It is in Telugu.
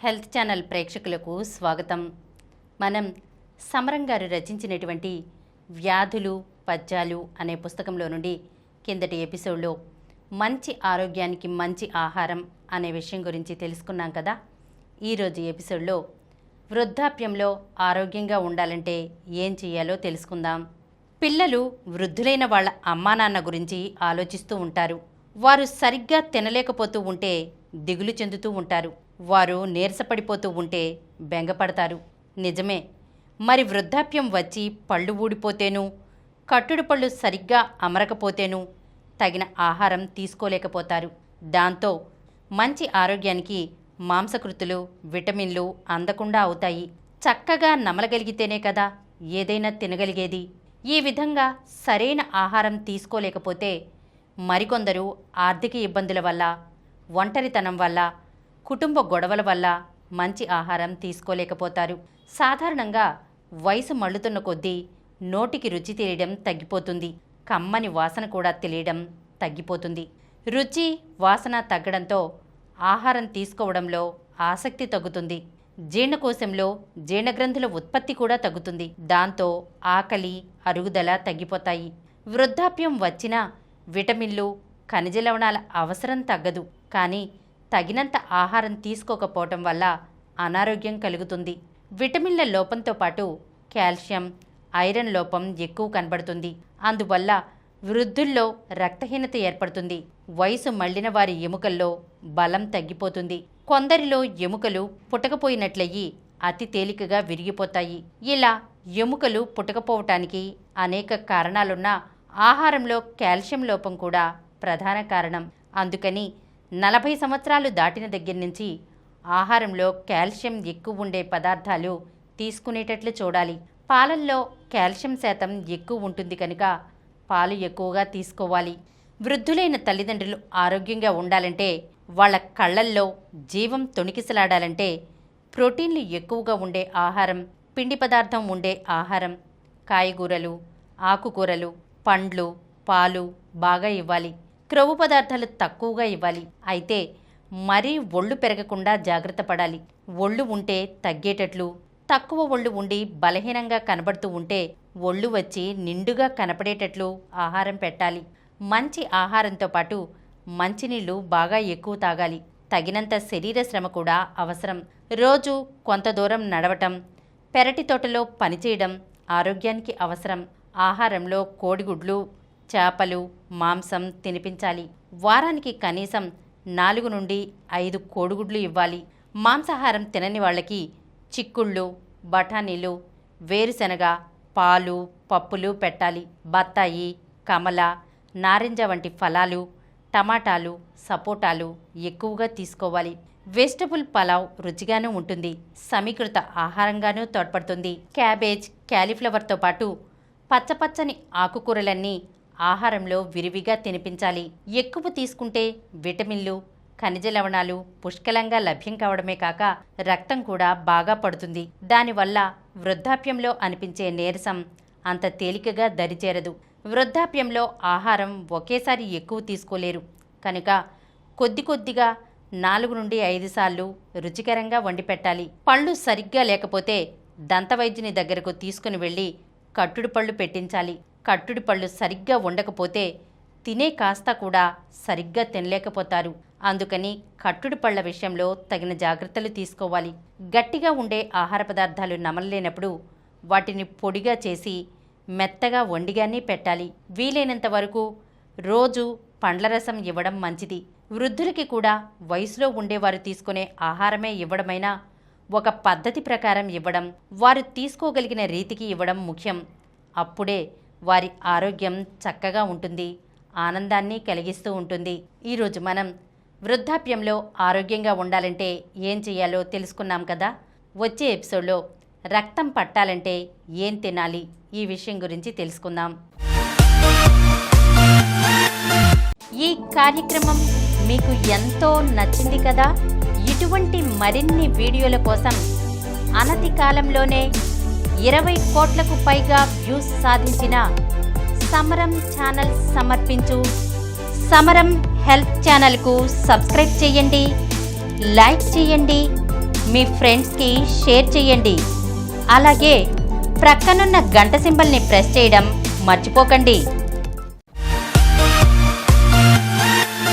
హెల్త్ ఛానల్ ప్రేక్షకులకు స్వాగతం. మనం సమరం గారు రచించినటువంటి వ్యాధులు పద్యాలు అనే పుస్తకంలో నుండి కిందటి ఎపిసోడ్లో మంచి ఆరోగ్యానికి మంచి ఆహారం అనే విషయం గురించి తెలుసుకున్నాం కదా. ఈరోజు ఎపిసోడ్లో వృద్ధాప్యంలో ఆరోగ్యంగా ఉండాలంటే ఏం చేయాలో తెలుసుకుందాం. పిల్లలు వృద్ధులైన వాళ్ళ అమ్మా నాన్న గురించి ఆలోచిస్తూ ఉంటారు. వారు సరిగ్గా తినలేకపోతూ ఉంటే దిగులు చెందుతూ ఉంటారు. వారు నీరసపడిపోతూ ఉంటే బెంగపడతారు. నిజమే, మరి వృద్ధాప్యం వచ్చి పళ్ళు ఊడిపోతేనూ, కట్టుడు పళ్ళు సరిగ్గా అమరకపోతేనూ తగిన ఆహారం తీసుకోలేకపోతారు. దాంతో మంచి ఆరోగ్యానికి మాంసకృతులు, విటమిన్లు అందకుండా అవుతాయి. చక్కగా నమలగలిగితేనే కదా ఏదైనా తినగలిగేది. ఈ విధంగా సరైన ఆహారం తీసుకోలేకపోతే మరికొందరు ఆర్థిక ఇబ్బందుల వల్ల, ఒంటరితనం వల్ల, కుటుంబ గొడవల వల్ల మంచి ఆహారం తీసుకోలేకపోతారు. సాధారణంగా వయసు మళ్ళుతున్న కొద్దీ నోటికి రుచి తెలియడం తగ్గిపోతుంది. కమ్మని వాసన కూడా తెలియడం తగ్గిపోతుంది. రుచి వాసన తగ్గడంతో ఆహారం తీసుకోవడంలో ఆసక్తి తగ్గుతుంది. జీర్ణకోశంలో జీర్ణగ్రంథుల ఉత్పత్తి కూడా తగ్గుతుంది. దాంతో ఆకలి, అరుగుదల తగ్గిపోతాయి. వృద్ధాప్యం వచ్చినా విటమిన్లు, ఖనిజ లవణాల అవసరం తగ్గదు. కానీ తగినంత ఆహారం తీసుకోకపోవటం వల్ల అనారోగ్యం కలుగుతుంది. విటమిన్ల లోపంతో పాటు కాల్షియం, ఐరన్ లోపం ఎక్కువ కనబడుతుంది. అందువల్ల వృద్ధుల్లో రక్తహీనత ఏర్పడుతుంది. వయసు మళ్లిన వారి ఎముకల్లో బలం తగ్గిపోతుంది. కొందరిలో ఎముకలు పుటకపోయినట్లయి అతి తేలికగా విరిగిపోతాయి. ఇలా ఎముకలు పుటకపోవటానికి అనేక కారణాలున్నా ఆహారంలో కాల్షియం లోపం కూడా ప్రధాన కారణం. అందుకని 40 సంవత్సరాలు దాటిన దగ్గర నుంచి ఆహారంలో కాల్షియం ఎక్కువ ఉండే పదార్థాలు తీసుకునేటట్లు చూడాలి. పాలల్లో కాల్షియం శాతం ఎక్కువ ఉంటుంది కనుక పాలు ఎక్కువగా తీసుకోవాలి. వృద్ధులైన తల్లిదండ్రులు ఆరోగ్యంగా ఉండాలంటే, వాళ్ళ కళ్ళల్లో జీవం తొణికిసలాడాలంటే ప్రోటీన్లు ఎక్కువగా ఉండే ఆహారం, పిండి పదార్థం ఉండే ఆహారం, కాయగూరలు, ఆకుకూరలు, పండ్లు, పాలు బాగా ఇవ్వాలి. క్రొవ్వు పదార్థాలు తక్కువగా ఇవ్వాలి. అయితే మరీ ఒళ్ళు పెరగకుండా జాగ్రత్త పడాలి. ఒళ్ళు ఉంటే తగ్గేటట్లు, తక్కువ ఒళ్ళు ఉండి బలహీనంగా కనబడుతూ ఉంటే ఒళ్ళు వచ్చి నిండుగా కనపడేటట్లు ఆహారం పెట్టాలి. మంచి ఆహారంతో పాటు మంచినీళ్లు బాగా ఎక్కువ తాగాలి. తగినంత శరీర శ్రమ కూడా అవసరం. రోజు కొంత దూరం నడవటం, పెరటి తోటలో పనిచేయడం ఆరోగ్యానికి అవసరం. ఆహారంలో కోడిగుడ్లు, చేపలు, మాంసం తినిపించాలి. వారానికి కనీసం 4 నుండి 5 కోడిగుడ్లు ఇవ్వాలి. మాంసాహారం తినని వాళ్ళకి చిక్కుళ్ళు, బఠానీలు, వేరుశనగ, పాలు, పప్పులు పెట్టాలి. బత్తాయి, కమల, నారింజ వంటి ఫలాలు, టమాటాలు, సపోటాలు ఎక్కువగా తీసుకోవాలి. వెజిటబుల్ పలావ్ రుచిగానూ ఉంటుంది. సమీకృత ఆహారంగానూ తోడ్పడుతుంది. క్యాబేజ్, క్యాలీఫ్లవర్తో పాటు పచ్చపచ్చని ఆకుకూరలన్నీ ఆహారంలో విరివిగా తినిపించాలి. ఎక్కువ తీసుకుంటే విటమిన్లు, ఖనిజ లవణాలు పుష్కలంగా లభ్యం కావడమే కాక రక్తం కూడా బాగా పడుతుంది. దానివల్ల వృద్ధాప్యంలో అనిపించే నీరసం అంత తేలికగా దరిచేరదు. వృద్ధాప్యంలో ఆహారం ఒకేసారి ఎక్కువ తీసుకోలేరు కనుక కొద్ది కొద్దిగా 4 నుండి 5 సార్లు రుచికరంగా వండి పెట్టాలి. పళ్ళు సరిగ్గా లేకపోతే దంతవైద్యుని దగ్గరకు తీసుకుని వెళ్ళి కట్టుడు పళ్ళు పెట్టించాలి. కట్టుడు పళ్ళు సరిగ్గా ఉండకపోతే తినే కాస్త కూడా సరిగ్గా తినలేకపోతారు. అందుకని కట్టుడు పళ్ళ విషయంలో తగిన జాగ్రత్తలు తీసుకోవాలి. గట్టిగా ఉండే ఆహార పదార్థాలు నమలలేనప్పుడు వాటిని పొడిగా చేసి మెత్తగా వండిగానే పెట్టాలి. వీలైనంత వరకు రోజు పండ్ల రసం ఇవ్వడం మంచిది. వృద్ధులకి కూడా వయసులో ఉండేవారు తీసుకునే ఆహారమే ఇవ్వడమైనా ఒక పద్ధతి ప్రకారం ఇవ్వడం, వారు తీసుకోగలిగిన రీతికి ఇవ్వడం ముఖ్యం. అప్పుడే వారి ఆరోగ్యం చక్కగా ఉంటుంది, ఆనందాన్ని కలిగిస్తూ ఉంటుంది. ఈరోజు మనం వృద్ధాప్యంలో ఆరోగ్యంగా ఉండాలంటే ఏం చేయాలో తెలుసుకున్నాం కదా. వచ్చే ఎపిసోడ్లో రక్తం పట్టాలంటే ఏం తినాలి ఈ విషయం గురించి తెలుసుకుందాం. ఈ కార్యక్రమం మీకు ఎంతో నచ్చింది కదా. ఇటువంటి మరిన్ని వీడియోల కోసం అనతి కాలంలోనే 20 కోట్లకు పైగా వ్యూస్ సాధించిన సమరం ఛానల్ సమర్పించు సమరం హెల్త్ ఛానల్కు సబ్స్క్రైబ్ చేయండి, లైక్ చేయండి, మీ ఫ్రెండ్స్కి షేర్ చేయండి. అలాగే ప్రక్కనున్న గంట సింబల్ని ప్రెస్ చేయడం మర్చిపోకండి.